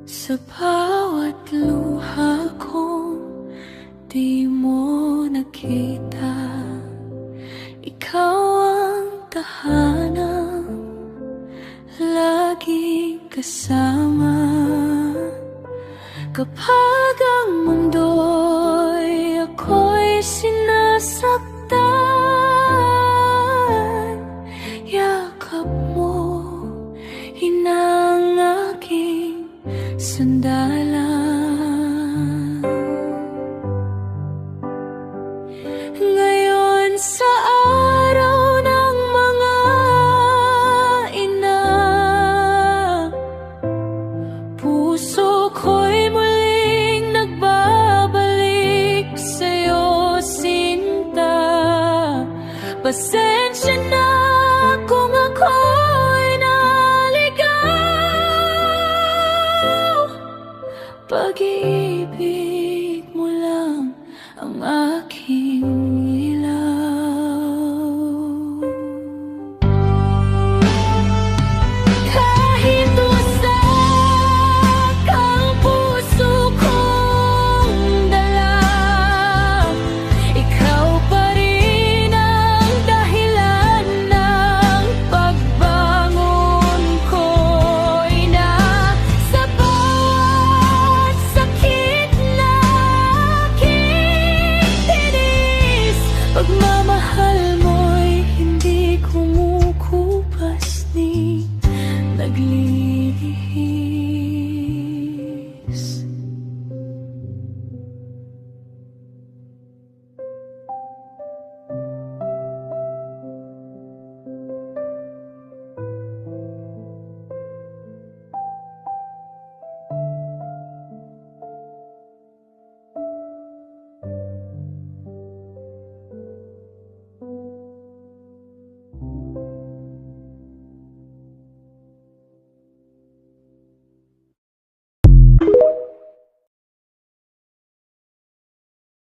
Sa bawat luha kong di mo nakita, ikaw ang tahanang laging kasama. Kapag ang mundo'y ako'y sinasaktan, yakap mo hinang aking sandalan. Ngayon sa araw ng mga ina, puso ko'y muling nagbabalik sa'yo, sinta. Pasensya na kung ako'y naligaw, pag-ibig mo lang ang